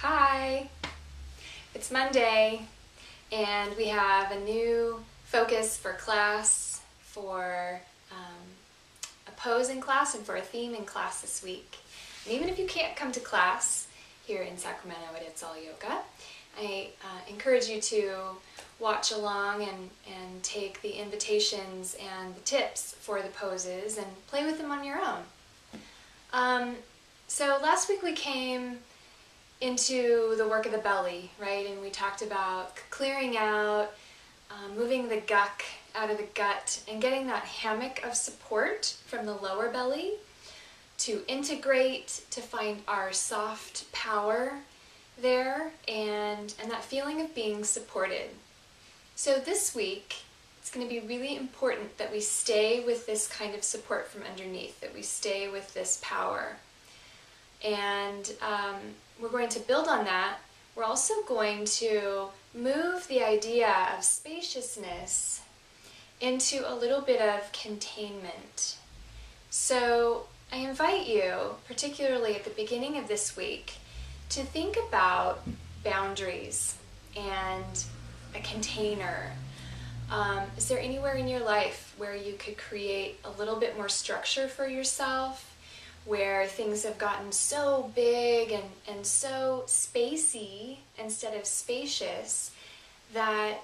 Hi! It's Monday and we have a new focus for class, for a pose in class and for a theme in class this week. And even if you can't come to class here in Sacramento at It's All Yoga, I encourage you to watch along and take the invitations and the tips for the poses and play with them on your own. So last week we came into the work of the belly, right? And we talked about clearing out, moving the guk out of the gut and getting that hammock of support from the lower belly to integrate, to find our soft power there and that feeling of being supported. So this week, it's going to be really important that we stay with this kind of support from underneath, that we stay with this power. And we're going to build on that. We're also going to move the idea of spaciousness into a little bit of containment. So I invite you, particularly at the beginning of this week, to think about boundaries and a container. Is there anywhere in your life where you could create a little bit more structure for yourself, where things have gotten so big and so spacey instead of spacious that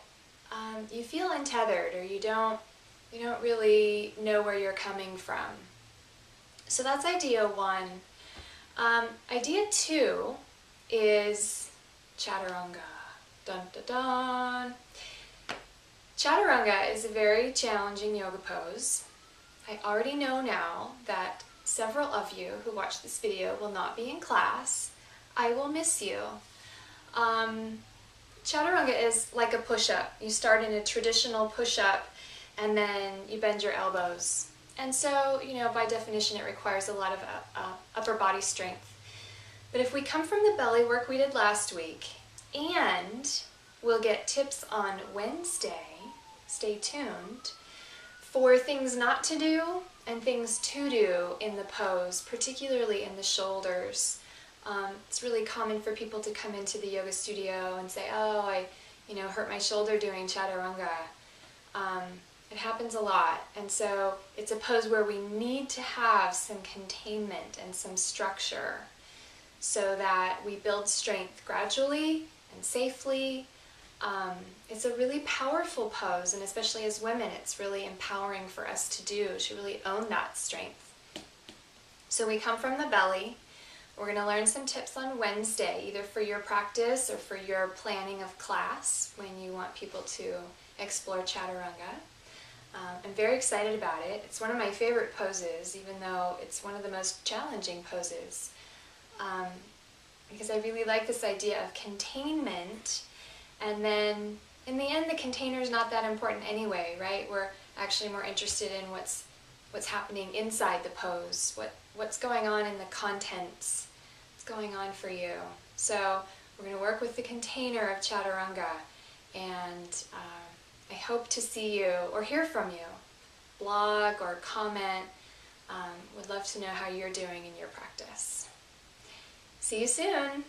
you feel untethered, or you don't really know where you're coming from? So that's idea one. Idea two is Chaturanga. Dun dun dun. Chaturanga is a very challenging yoga pose. I already know now that several of you who watch this video will not be in class. I will miss you. Chaturanga is like a push-up. You start in a traditional push-up and then you bend your elbows. And so, by definition, it requires a lot of upper body strength. But if we come from the belly work we did last week, and we'll get tips on Wednesday, stay tuned, for things not to do and things to do in the pose, particularly in the shoulders. It's really common for people to come into the yoga studio and say, oh, I hurt my shoulder doing Chaturanga. It happens a lot, and so it's a pose where we need to have some containment and some structure so that we build strength gradually and safely. It's a really powerful pose, and especially as women, it's really empowering for us to do, to really own that strength. So we come from the belly. We're going to learn some tips on Wednesday, either for your practice or for your planning of class when you want people to explore Chaturanga. I'm very excited about it. It's one of my favorite poses, even though it's one of the most challenging poses, because I really like this idea of containment. And then in the end, the container is not that important anyway, right? We're actually more interested in what's happening inside the pose, what's going on in the contents, what's going on for you. So we're going to work with the container of Chaturanga, and I hope to see you or hear from you, blog or comment. Would love to know how you're doing in your practice. See you soon.